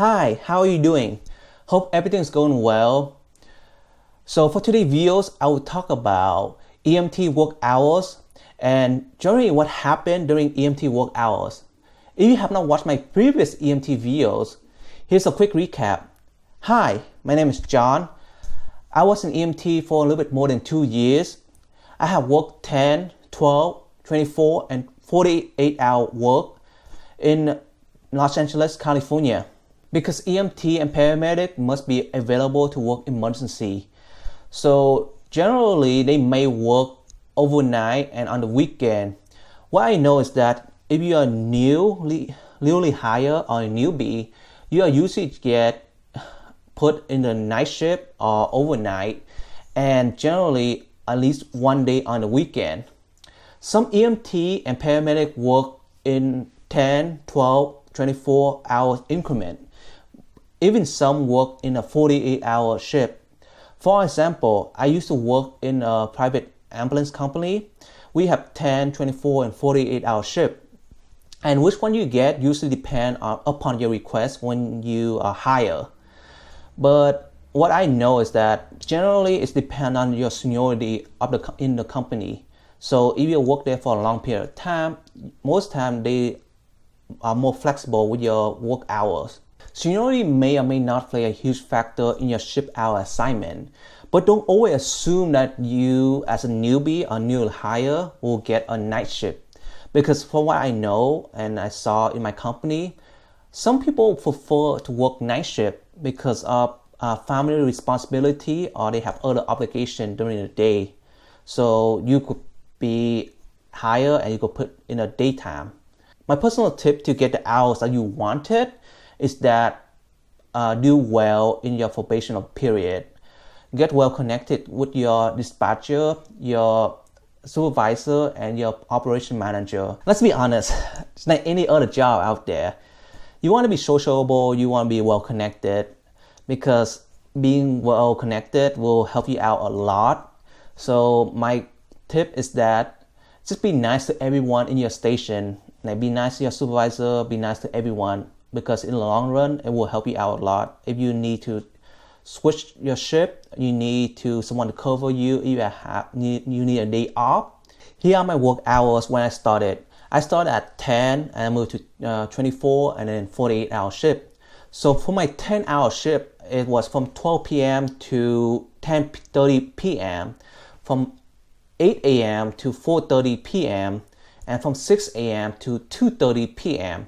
Hi, how are you doing? Hope everything's going well. So for today's videos, I will talk about EMT work hours and generally what happened during EMT work hours. If you have not watched my previous EMT videos, here's a quick recap. Hi, my name is John. I was an EMT for a little bit more than 2 years. I have worked 10, 12, 24, and 48-hour work in Los Angeles, California. Because EMT and paramedic must be available to work emergency. So generally, they may work overnight and on the weekend. What I know is that if you are newly hired or a newbie, you are usually get put in the night shift or overnight, and generally at least one day on the weekend. Some EMT and paramedic work in 10, 12, 24 hours increment. Even some work in a 48-hour shift. For example, I used to work in a private ambulance company. We have 10, 24, and 48-hour shift. And which one you get usually depend upon your request when you are hired. But what I know is that generally it depends on your seniority in the company. So if you work there for a long period of time, most time they are more flexible with your work hours. Seniority may or may not play a huge factor in your shift hour assignment, but don't always assume that you as a newbie or new hire will get a night shift. Because from what I know and I saw in my company, some people prefer to work night shift because of family responsibility or they have other obligation during the day. So you could be higher and you could put in a daytime. My personal tip to get the hours that you wanted is that do well in your probational period. Get well connected with your dispatcher, your supervisor, and your operation manager. Let's be honest, it's like any other job out there. You want to be sociable, you want to be well connected, because being well connected will help you out a lot. So my tip is that just be nice to everyone in your station. Like be nice to your supervisor, be nice to everyone, because in the long run, it will help you out a lot. If you need to switch your shift, you need someone to cover you, if you need a day off. Here are my work hours when I started. I started at 10 and I moved to 24 and then 48-hour shift. So for my 10-hour shift, it was from 12 p.m. to 10:30 p.m., from 8 a.m. to 4:30 p.m., and from 6 a.m. to 2:30 p.m.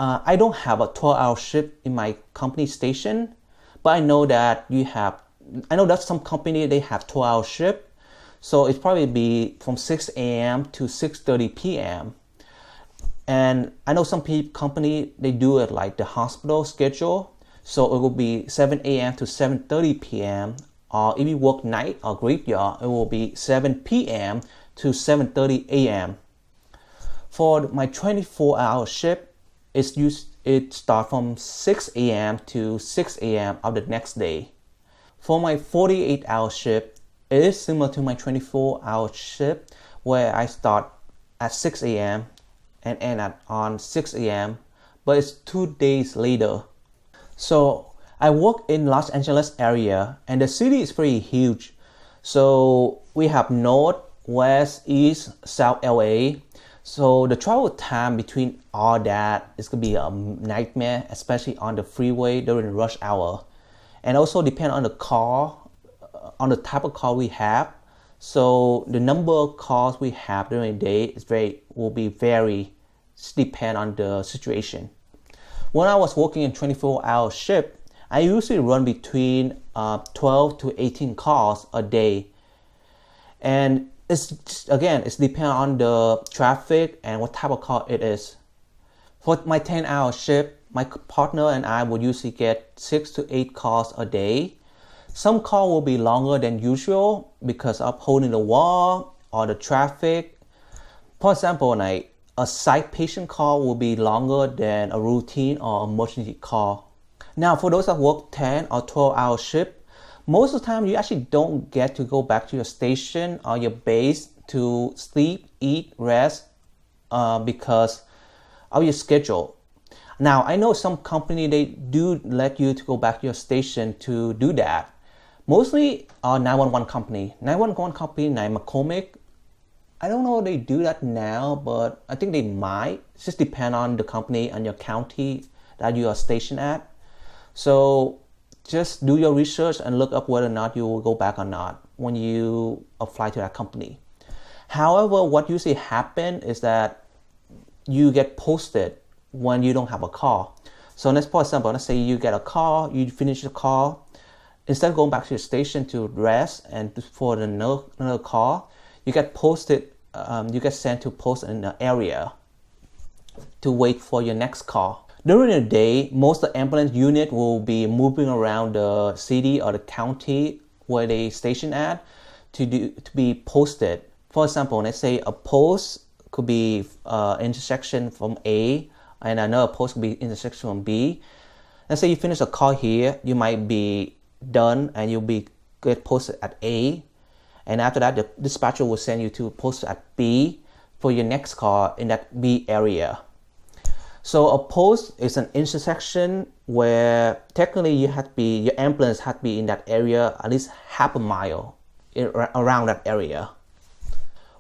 I don't have a 12-hour shift in my company station, but I know that some company they have 12-hour shift, so it's probably be from 6 a.m. to 6:30 p.m. And I know some company they do it like the hospital schedule, so it will be 7 a.m. to 7:30 p.m. Or if you work night or graveyard, it will be 7 p.m. to 7:30 a.m. For my 24-hour shift, it starts from 6 a.m. to 6 a.m. of the next day. For my 48-hour shift, it is similar to my 24-hour shift, where I start at 6 a.m. and end on 6 a.m., but it's 2 days later. So I work in Los Angeles area, and the city is pretty huge. So we have north, west, east, south LA. So the travel time between all that is going to be a nightmare, especially on the freeway during rush hour. And also depend on the car, on the type of car we have. So the number of cars we have during the day will be very depend on the situation. When I was working in 24-hour shift, I usually run between 12 to 18 cars a day. And it's depend on the traffic and what type of car it is. For my 10-hour shift, my partner and I would usually get 6 to 8 calls a day. Some calls will be longer than usual because of holding the wall or the traffic. For example, like a psych patient call will be longer than a routine or emergency call. Now, for those that work 10 or 12-hour shift, most of the time you actually don't get to go back to your station or your base to sleep, eat, rest because of your schedule. Now, I know some company, they do let you to go back to your station to do that. Mostly 911 company. 911 company, like McCormick, I don't know if they do that now, but I think they might. It just depend on the company and your county that you are stationed at. So just do your research and look up whether or not you will go back or not when you apply to that company. However, what usually happens is that you get posted when you don't have a call. So let's, for example, let's say you get a call, you finish the call. Instead of going back to your station to rest and for another call, you get posted, you get sent to post in an area to wait for your next call. During the day, most of the ambulance unit will be moving around the city or the county where they station at to be posted. For example, let's say a post could be intersection from A and another post could be intersection from B. Let's say you finish a call here, you might be done and you'll be get posted at A. And after that, the dispatcher will send you to post at B for your next call in that B area. So a post is an intersection where technically your ambulance had to be in that area at least half a mile around that area.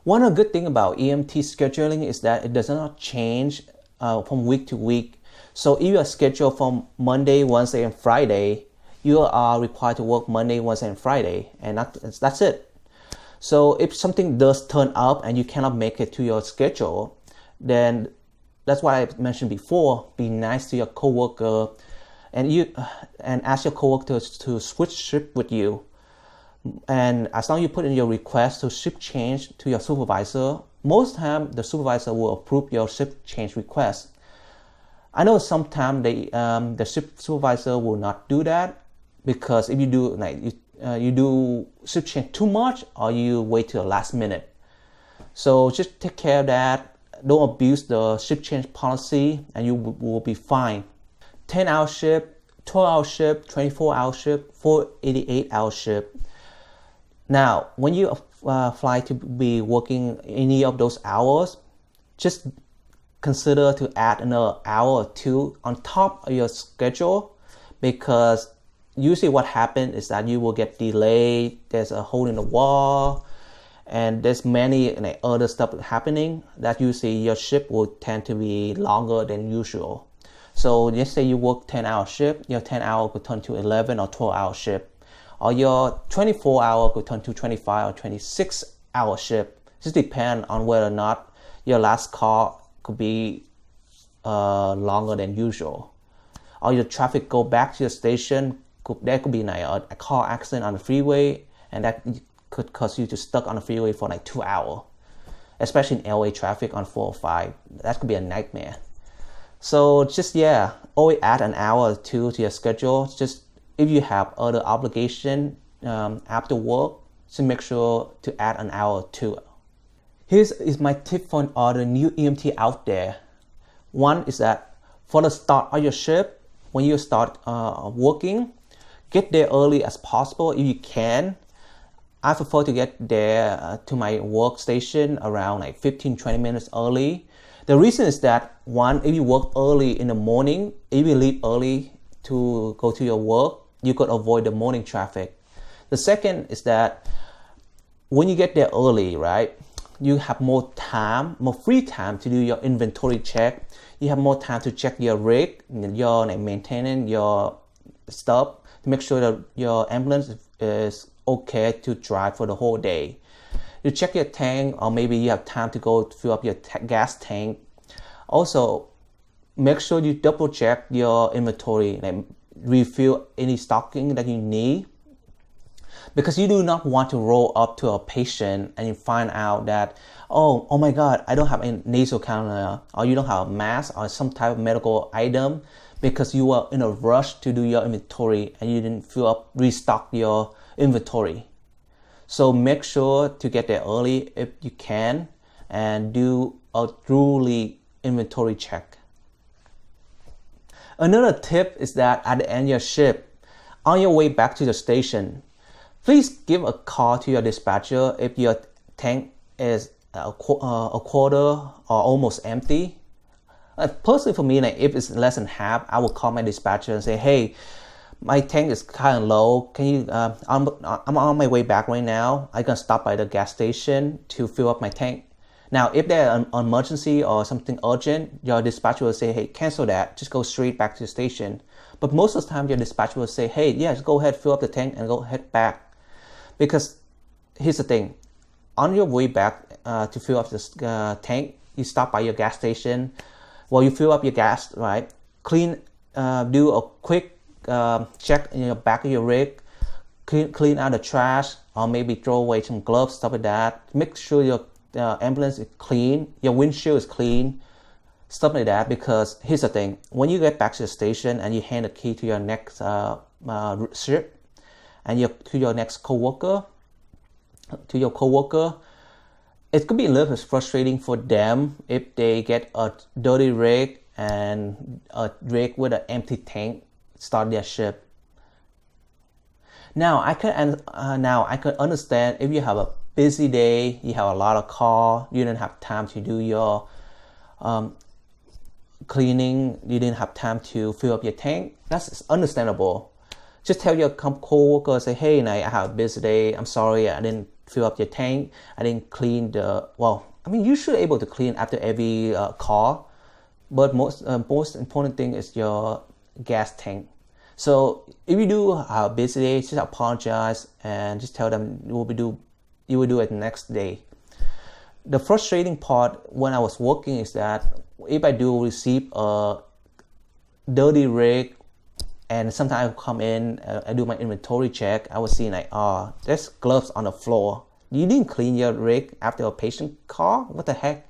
One of the good things about EMT scheduling is that it does not change from week to week. So if you are scheduled from Monday, Wednesday, and Friday, you are required to work Monday, Wednesday, and Friday, and that's it. So if something does turn up and you cannot make it to your schedule, then that's why I mentioned before, be nice to your coworker and ask your coworkers to switch shift with you. And as long as you put in your request to shift change to your supervisor, most time the supervisor will approve your shift change request. I know sometimes the shift supervisor will not do that, because if you do you do shift change too much or you wait till the last minute. So just take care of that. Don't abuse the shift change policy and you will be fine. 10-hour shift, 12-hour shift, 24-hour shift, 48-hour shift. Now, when you fly to be working any of those hours, just consider to add another hour or two on top of your schedule, because usually what happens is that you will get delayed, there's a hole in the wall, and there's many other stuff happening that usually your shift will tend to be longer than usual. So let's say you work 10-hour shift, your 10-hour could turn to 11 or 12-hour shift, or your 24-hour could turn to 25 or 26-hour shift. Just depend on whether or not your last call could be longer than usual. Or your traffic go back to your station, there could be a car accident on the freeway, and that could cause you to stuck on the freeway for 2 hours, especially in LA traffic on 405. That could be a nightmare. So just always add an hour or two to your schedule. Just if you have other obligation after work, so make sure to add an hour or two. Here's my tip for all the new EMT out there. One is that for the start of your shift, when you start working, get there early as possible if you can. I prefer to get there to my workstation around 15-20 minutes early. The reason is that, one, if you work early in the morning, if you leave early to go to your work, you could avoid the morning traffic. The second is that when you get there early, right, you have more time, more free time to do your inventory check. You have more time to check your rig, your maintaining your stuff, to make sure that your ambulance is okay to drive for the whole day. You check your tank, or maybe you have time to go fill up your gas tank. Also, make sure you double check your inventory, refill any stocking that you need, because you do not want to roll up to a patient and you find out that, oh my God, I don't have a nasal cannula, or you don't have a mask or some type of medical item, because you were in a rush to do your inventory and you didn't restock your inventory. So make sure to get there early if you can and do a truly inventory check. Another tip is that at the end of your shift, on your way back to the station, please give a call to your dispatcher if your tank is a quarter or almost empty. Personally for me, like, if it's less than half, I will call my dispatcher and say, hey, my tank is kind of low. Can you, I'm on my way back right now. I'm gonna stop by the gas station to fill up my tank. Now, if there's an emergency or something urgent, your dispatcher will say, hey, cancel that. Just go straight back to the station. But most of the time, your dispatcher will say, hey, yeah, just go ahead, fill up the tank and go head back. Because here's the thing. On your way back to fill up this tank, you stop by your gas station. Well, you fill up your gas, right? Do a quick check in the back of your rig, clean out the trash, or maybe throw away some gloves, stuff like that. Make sure your ambulance is clean, your windshield is clean, stuff like that. Because here's the thing, when you get back to the station and you hand the key to your next ship and to your next coworker, it could be a little bit frustrating for them if they get a dirty rig and a rig with an empty tank start their shift. Now I can understand if you have a busy day, you have a lot of call, you didn't have time to do your cleaning, you didn't have time to fill up your tank. That's understandable. Just tell your co-worker, say, hey, I have a busy day. I'm sorry, I didn't fill up your tank. I didn't clean you should be able to clean after every call. But most important thing is your gas tank. So if you do have a busy day, just apologize and just tell them you will do it the next day. The frustrating part when I was working is that if I do receive a dirty rig, and sometimes I come in, I do my inventory check, I was seeing like, there's gloves on the floor. You didn't clean your rig after a patient call? What the heck?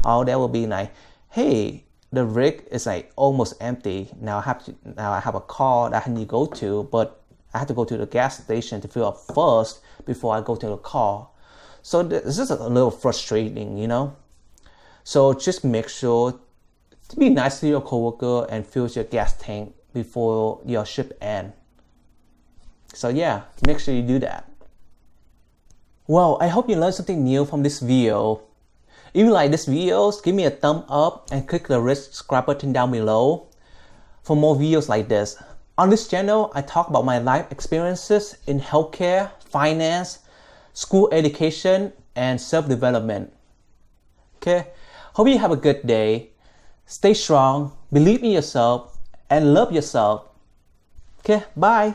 That will be like, hey, the rig is like almost empty. Now I have a call that I need to go to, but I have to go to the gas station to fill up first before I go to the call. So this is a little frustrating, you know? So just make sure to be nice to your coworker and fill your gas tank before your shift ends. So yeah, make sure you do that. Well, I hope you learned something new from this video. If you like this video, give me a thumb up and click the red subscribe button down below for more videos like this. On this channel, I talk about my life experiences in healthcare, finance, school education, and self-development. Okay, hope you have a good day. Stay strong, believe in yourself, and love yourself. Okay, bye.